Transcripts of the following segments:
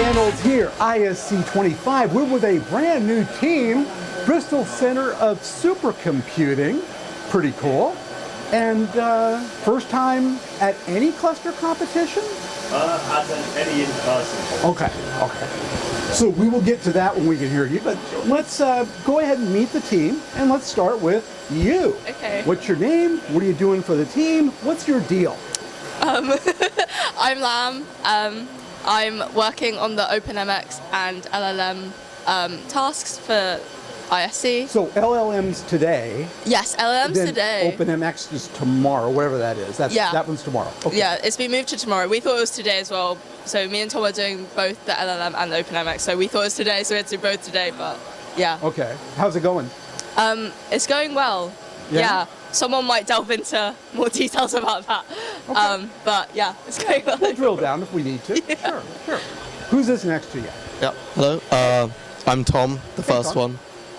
Reynolds here, ISC25. We're with a brand new team, Bristol Center of Supercomputing. Pretty cool. And first time at any cluster competition? Any in person. Okay. So we will get to that when we can hear you, but let's go ahead and meet the team, and let's start with you. Okay. What's your name? What are you doing for the team? What's your deal? I'm Lam. I'm working on the OpenMX and LLM tasks for ISC. So LLMs today. Yes, LLMs then today. OpenMX is tomorrow, whatever that is. That one's tomorrow. Okay. Yeah, it's been moved to tomorrow. We thought it was today as well. So me and Tom are doing both the LLM and the OpenMX. So we thought it was today, so we had to do both today, but yeah. Okay. How's it going? It's going well. Yeah. Someone might delve into more details about that. Okay. But yeah, it's going well. We'll drill down if we need to. Yeah. Sure. Who's this next to you? Yeah. Hello. I'm Tom, the first Tom.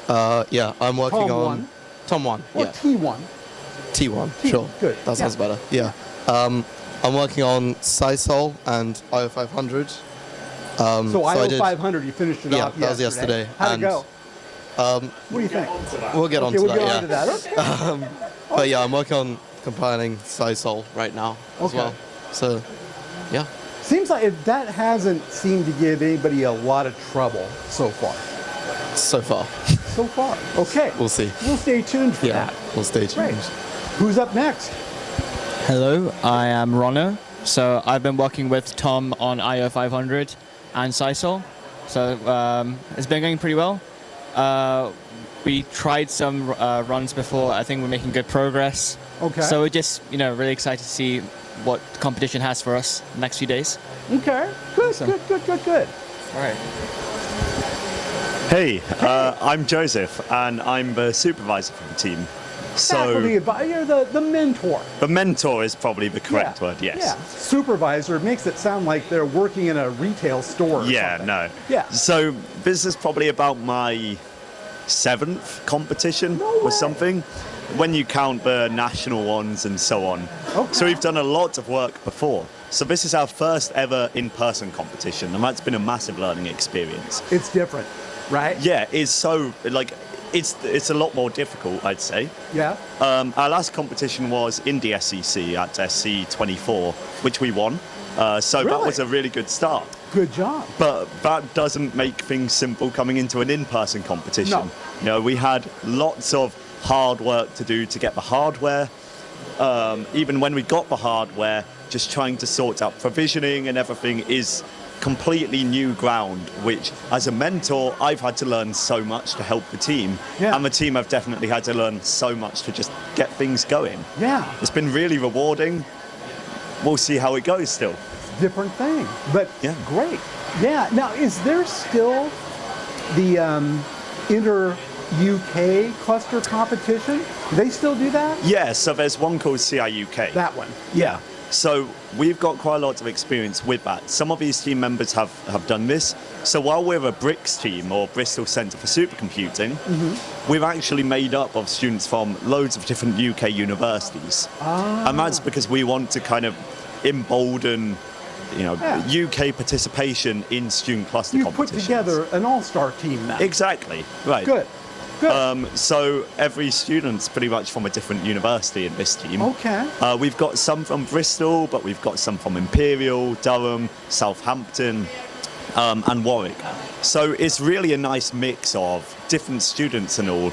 one. Yeah, I'm working Tom on one. Tom 1. Or Yeah. T1. T1. Sure. Good. That sounds better. Yeah. I'm working on Sisal and IO500. So I did- IO500, you finished it Yeah, off that was yesterday. How'd it And, go? What do you think? We'll get on Okay, to we'll that. get Yeah. on to that. Okay. But yeah, I'm working on compiling Sisal right now as Okay. well. So, yeah. Seems like that hasn't seemed to give anybody a lot of trouble so far. So far. So far. Okay. We'll see. We'll stay tuned for Yeah. that. We'll stay tuned. Great. Who's up next? Hello, I am Ronno. So I've been working with Tom on IO500 and Sisal. So it's been going pretty well. We tried some runs before. I think we're making good progress. Okay. So we're just, really excited to see what the competition has for us next few days. Okay. Good, Awesome. good. All right. Hey, I'm Joseph, and I'm the supervisor for the team. Faculty advisor, you're the mentor. The mentor is probably the correct word, yes. Yeah. Supervisor makes it sound like they're working in a retail store or something. No. Yeah. So this is probably about my 7th competition or something, when you count the national ones and so on. Okay. So we've done a lot of work before. So this is our first ever in-person competition, and that's been a massive learning experience. It's different, right? Yeah, it's so, it's a lot more difficult, I'd say. Yeah. Our last competition was Indy SEC at ISC25, which we won. So that Really? was a really good start. Good job. But that doesn't make things simple coming into an in-person competition. No. We had lots of hard work to do to get the hardware. Even when we got the hardware, just trying to sort out provisioning and everything is completely new ground, which as a mentor, I've had to learn so much to help the team. Yeah. And the team have definitely had to learn so much to just get things going. Yeah. It's been really rewarding. We'll see how it goes still. Different thing, but Yeah. great. Yeah. Now, is there still the inter-UK cluster competition? Do they still do that? Yeah, so there's one called CIUK. That one. Yeah. So we've got quite a lot of experience with that. Some of these team members have done this. So while we're a BRICS team, or Bristol Centre for Supercomputing, we're actually made up of students from loads of different UK universities. And that's because we want to kind of embolden, UK participation in student cluster You put competitions. together an all-star team now. Exactly, right. Good. So every student's pretty much from a different university in this team. Okay. We've got some from Bristol, but we've got some from Imperial, Durham, Southampton, and Warwick. So it's really a nice mix of different students and all.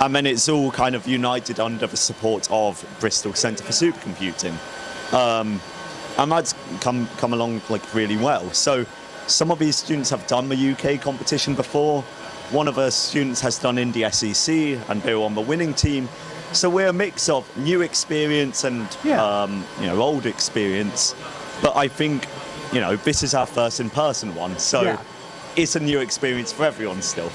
And then it's all kind of united under the support of Bristol Centre for Supercomputing. And that's come along really well. So some of these students have done the UK competition before. One of our students has done Indy SEC, and they were on the winning team. So we're a mix of new experience and old experience. But I think this is our first in-person one, so it's a new experience for everyone still.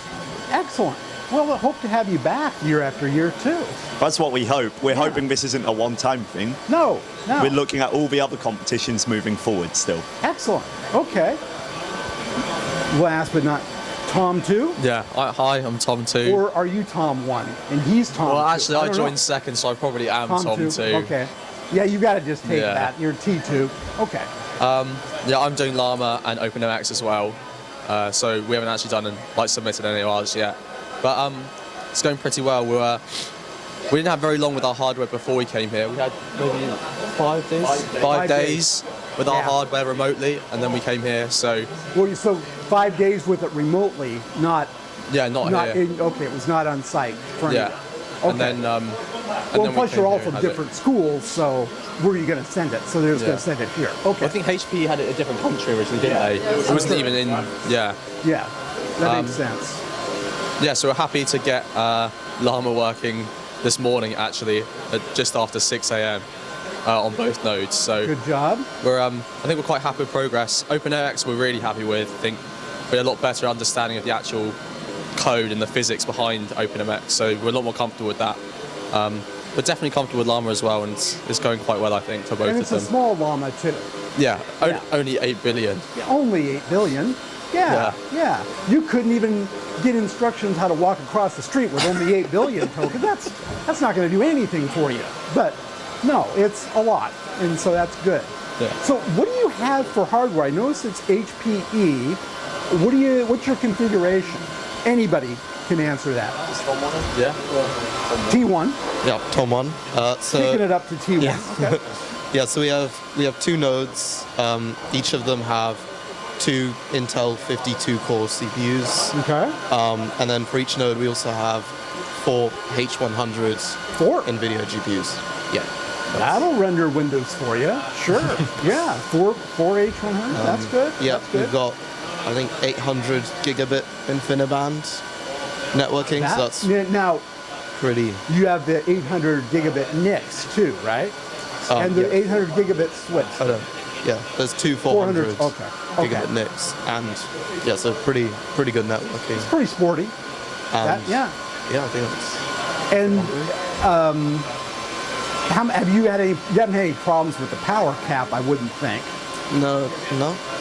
Excellent. Well, I hope to have you back year after year too. That's what we hope. We're hoping this isn't a one-time thing. No. We're looking at all the other competitions moving forward still. Excellent. Okay. Last but not Tom 2? Yeah, hi, I'm Tom 2. Or are you Tom 1 and he's Tom 2? Well, actually, I don't joined know. second, so I probably am Tom 2. Okay. Yeah, you got to just take Yeah. that. You're T2. Okay. Yeah, I'm doing Llama and OpenMX as well. so we haven't actually submitted any of ours yet. But it's going pretty well. We didn't have very long with our hardware before we came here. We had maybe 5 days? 5 days with our hardware remotely, and then we came here, so... Well, so 5 days with it remotely, not Yeah, not here. okay, it was not on site. Yeah. Okay. And then... well, plus you're all from different schools, so where are you going to send it? So they're just going to send it here. Okay. I think HP had it in a different country originally, didn't they? It wasn't even in... Yeah. Yeah, that makes sense. Yeah, so we're happy to get Llama working this morning, actually, at just after 6 a.m. On both nodes. So good job. We're, I think we're quite happy with progress. OpenAX we're really happy with. I think we had a lot better understanding of the actual code and the physics behind OpenMX, so we're a lot more comfortable with that. But definitely comfortable with Llama as well, and it's going quite well, I think, for both And of it's them. a small llama too. Yeah, Yeah. only 8 billion. Yeah, only 8 billion. Yeah, yeah. You couldn't even get instructions how to walk across the street with only 8 billion tokens. That's not going to do anything for you. But no, it's a lot, and so that's good. Yeah. So what do you have for hardware? I notice it's HPE. What's your configuration? Anybody can answer that. Yeah. T1. Yeah, Tom 1. Taking it up to T1. Yeah. Okay. Yeah, so we have 2 nodes. Each of them have 2 Intel 52-core CPUs. Okay. And then for each node, we also have 4 H100 4. Nvidia GPUs. Yeah. That'll render Windows for you. Sure. Yeah. 4 H100. That's good. Yeah, That's good. we've got, I think, 800 gigabit Infiniband networking, so that's Now, pretty... you have the 800 gigabit NICs too, right? And the yeah. 800 gigabit switch. I don't... Yeah, there's 2 400 Okay. gigabit NICs, and yeah, so pretty good networking. Pretty sporty. And Yeah. yeah, I think that's... And have you haven't had any problems with the power cap? I wouldn't think. No.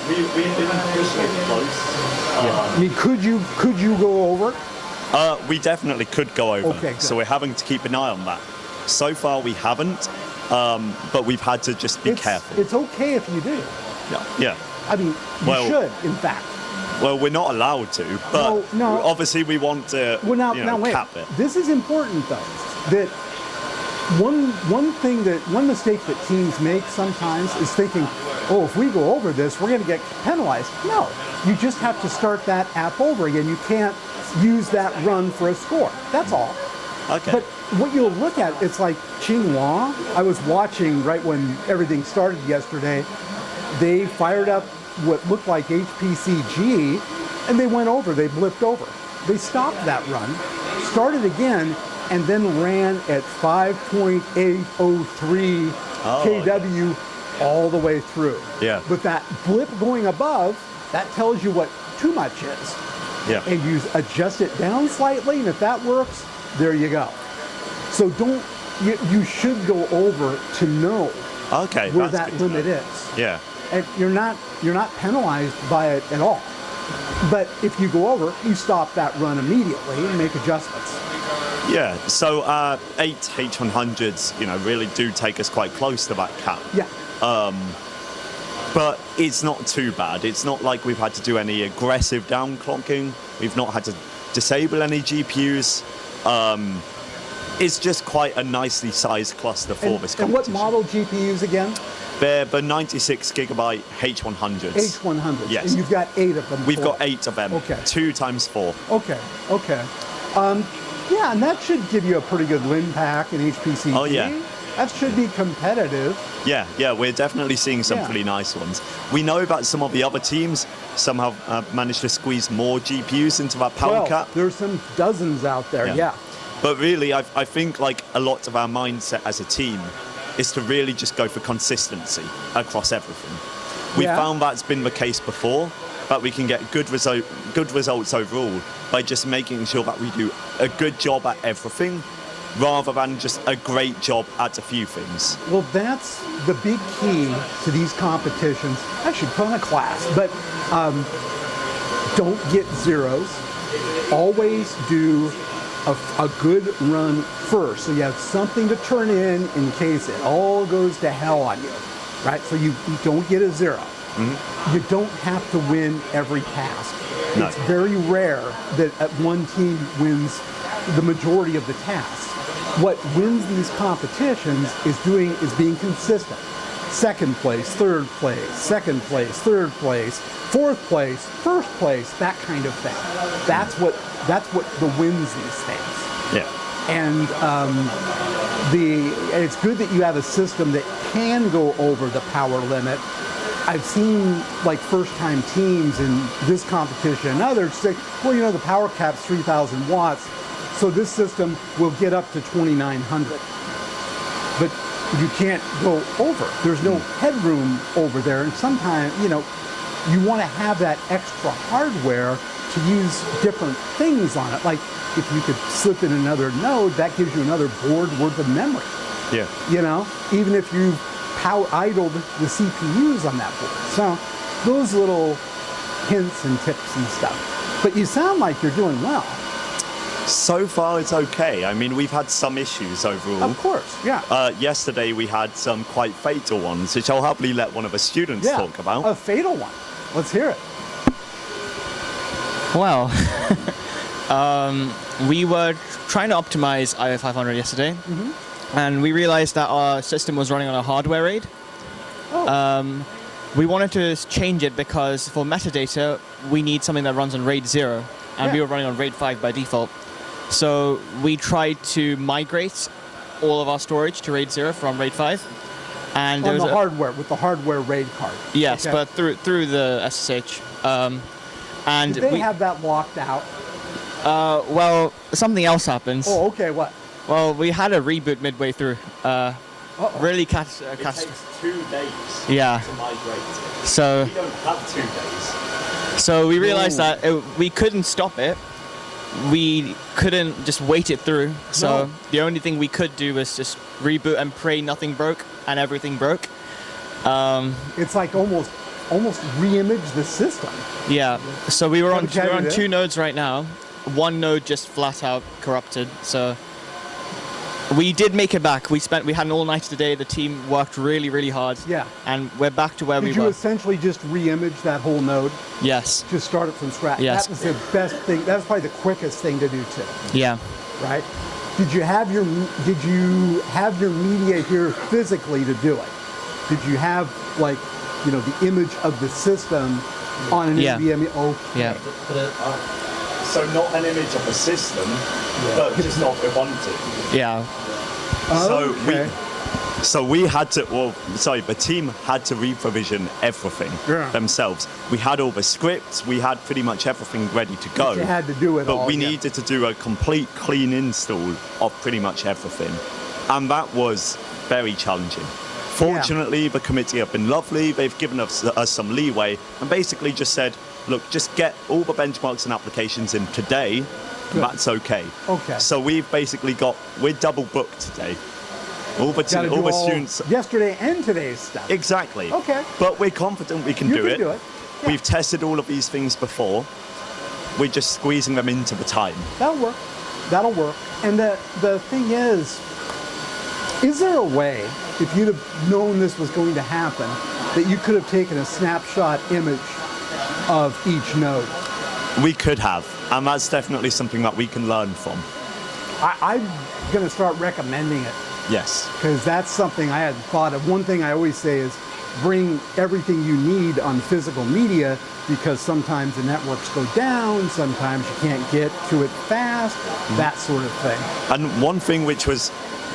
We've been pushing it close. I mean, could you go over? We definitely could go over. Okay, good. So we're having to keep an eye on that. So far we haven't, but we've had to just be careful. It's okay if you do. Yeah. I mean, you should, in fact. Well, we're not allowed to, but No. obviously we want to Now wait. cap it. This is important though. That one mistake that teams make sometimes is thinking, oh, if we go over this, we're going to get penalized. No, you just have to start that app over again. You can't use that run for a score. That's all. Okay. But what you'll look at, it's like Tsinghua. I was watching right when everything started yesterday. They fired up what looked like HPCG, and they went over. They blipped over. They stopped that run, started again, and then ran at 5.803 kW all the way through. Yeah. But that blip going above, that tells you what too much is. Yeah. And you adjust it down slightly, and if that works, there you go. So you should go over to know where that limit is. Yeah. And you're not penalized by it at all. But if you go over, you stop that run immediately and make adjustments. Yeah, so 8 H100s, really do take us quite close to that cap. Yeah. But it's not too bad. It's not like we've had to do any aggressive downclocking. We've not had to disable any GPUs. It's just quite a nicely sized cluster for this competition. And what model GPUs again? They're the 96 gigabyte H100s. H100s. Yes. And you've got 8 of them. We've got 8 of them. Okay. 2 times 4. Okay. Yeah, and that should give you a pretty good LIN pack in HPCG. Oh, yeah. That should be competitive. Yeah, we're definitely seeing some pretty nice ones. We know that some of the other teams, some have managed to squeeze more GPUs into that power cap. There's some dozens out there, yeah. But really, I think like a lot of our mindset as a team is to really just go for consistency across everything. We found that's been the case before, but we can get good results overall by just making sure that we do a good job at everything rather than just a great job at a few things. Well, that's the big key to these competitions. I should put on a class, but don't get zeros. Always do a good run first, so you have something to turn in case it all goes to hell on you, right? So you don't get a 0. you don't have to win every task. No. It's very rare that one team wins the majority of the tasks. What wins these competitions is being consistent. Second place, third place, second place, third place, fourth place, first place, that kind of thing. That's what wins these things. Yeah. And it's good that you have a system that can go over the power limit. I've seen like first-time teams in this competition and others say, well, you know, the power cap's 3,000 watts, so this system will get up to 2,900. But you can't go over. There's no headroom over there, and sometimes, you know, you want to have that extra hardware to use different things on it. Like if you could slip in another node, that gives you another board worth of memory. Yeah. You know, even if you idled the CPUs on that board. So those little hints and tips and stuff. But you sound like you're doing well. So far, it's okay. I mean, we've had some issues overall. Of course, yeah. Yesterday, we had some quite fatal ones, which I'll happily let one of the students Yeah, talk about. a fatal one. Let's hear it. Well, we were trying to optimize IO500 yesterday, and we realized that our system was running on a hardware RAID. Oh. We wanted to change it because for metadata, we need something that runs on RAID 0, and we Yeah. were running on RAID 5 by default. So we tried to migrate all of our storage to RAID 0 from RAID 5. And On the hardware, with the hardware RAID card. Yes, Okay. but through the SSH. And Did they have that locked out? well, something else happens. Oh, okay, what? Well, we had a reboot midway through. Really It takes 2 days yeah. to migrate it. So We don't have 2 days. so we realized No. that we couldn't stop it. We couldn't just wait it through. So No. the only thing we could do was just reboot and pray nothing broke and everything broke. It's like almost re-image the system. Yeah. So we were on What did you do? 2 nodes right now. One node just flat out corrupted. So we did make it back. We had an all-nighter today. The team worked really, really hard. Yeah. And we're back to where Did we you were. essentially just re-image that whole node? Yes. Just start it from scratch? Yes. That was the best thing. That was probably the quickest thing to do too, Yeah. right? Did you have your media here physically to do it? Did you have like, you know, the image of the system on an Yeah. NVMe? Okay. Yeah. So not an image of the system, but just of Ubuntu. Yeah. Okay. So the team had to re-provision everything Yeah. themselves. We had all the scripts, we had pretty much everything ready to go. You had to do it but all, we yeah. needed to do a complete clean install of pretty much everything. And that was very challenging. Fortunately, the committee have been lovely. They've given us some leeway and basically just said, look, just get all the benchmarks and applications in today. Good. That's okay. Okay. So we've basically we're double booked today. All the Gotta do all students. yesterday and today's stuff. Exactly. Okay. But we're confident we can You do can it. do it. Yeah. We've tested all of these things before. We're just squeezing them into the time. That'll work. That'll work. And the thing is there a way, if you'd have known this was going to happen, that you could have taken a snapshot image of each node? We could have, and that's definitely something that we can learn from. I'm going to start recommending it Yes. because that's something I hadn't thought of. One thing I always say is bring everything you need on physical media because sometimes the networks go down, sometimes you can't get to it fast, that sort of thing. And one thing which was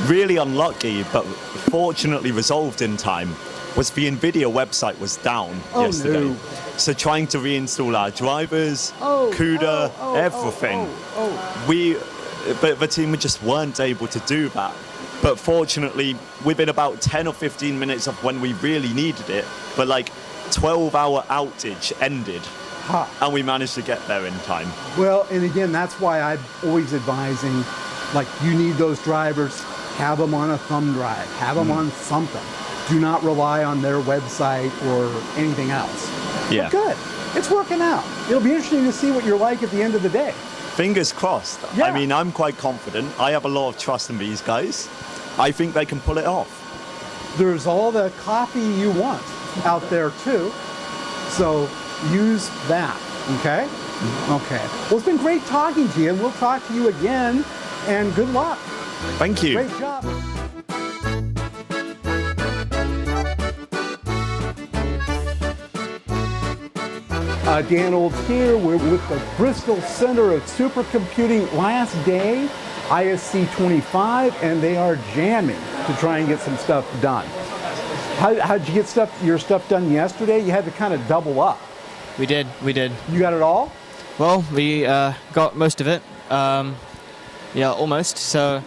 really unlucky, but fortunately resolved in time, was the Nvidia website was down yesterday. No. So trying to reinstall our drivers, CUDA, everything. But the team just weren't able to do that. But fortunately, within about 10 or 15 minutes of when we really needed it, but like 12-hour outage ended, and we managed to get there in time. Well, and again, that's why I'm always advising, like, you need those drivers, have them on a thumb drive, have them on something. Do not rely on their website or anything else. Yeah. But good. It's working out. It'll be interesting to see what you're like at the end of the day. Fingers crossed. Yeah. I mean, I'm quite confident. I have a lot of trust in these guys. I think they can pull it off. There's all the coffee you want out there too. So use that, okay? Okay. Well, it's been great talking to you, and we'll talk to you again, and good luck. Thank you. Great job. Dan Olds here. We're with the Bristol Center of Supercomputing last day, ISC25, and they are jamming to try and get some stuff done. How'd you get your stuff done yesterday? You had to kind of double up. We did. You got it all? Well, we got most of it. Yeah, almost. So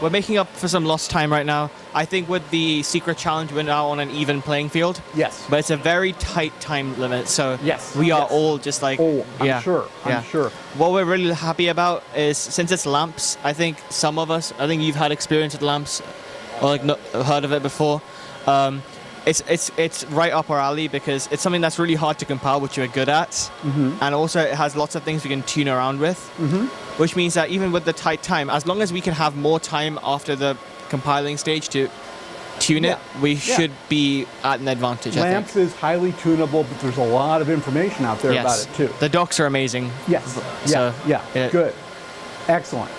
we're making up for some lost time right now. I think with the secret challenge, we're now on an even playing field. Yes. But it's a very tight time limit, so Yes, we are yes. all just like, Oh, I'm yeah, sure. I'm yeah. sure. What we're really happy about is, since it's lamps, I think some of us, I think you've had experience with lamps, or like heard of it before. It's right up our alley because it's something that's really hard to compile, which we're good at, and also it has lots of things we can tune around with, which means that even with the tight time, as long as we can have more time after the compiling stage to tune it, we should be at an advantage. Lamps I think. is highly tunable, but there's a lot of information out there about it too. The docs are amazing. Yes. So, Good. Excellent.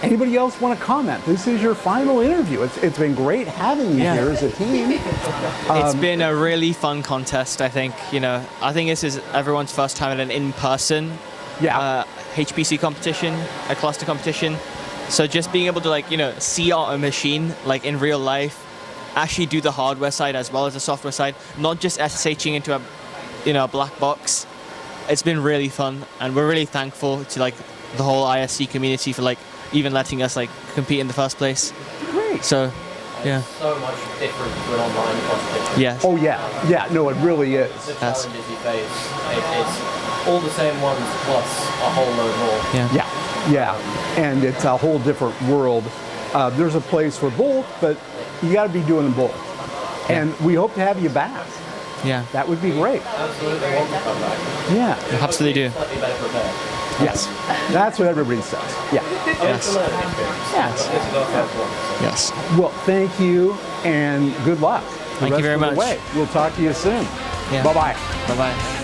Anybody else want to comment? This is your final interview. It's been great having you here as a team. It's been a really fun contest, I think. I think this is everyone's first time at an in-person HPC competition, a cluster competition. So just being able to see a machine in real life, actually do the hardware side as well as the software side, not just SSHing into a black box. It's been really fun, and we're really thankful to the whole ISC community for even letting us compete in the first place. Great. So, yeah. So much different to an online competition. Yes. Oh yeah. No, it really is. The challenges you face, it's all the same ones plus a whole load more. Yeah. And it's a whole different world. There's a place for both, but you got to be doing them both. And we hope to have you back. Yeah. That would be great. Absolutely want to come back. Yeah. You absolutely do. Slightly better prepared. Yes. That's what everybody says. Yeah. It's a learning experience. Yes. This is our first one. Yes. Well, thank you and good luck. Thank you very much. We'll talk to you soon. Yeah. Bye-bye. Bye-bye.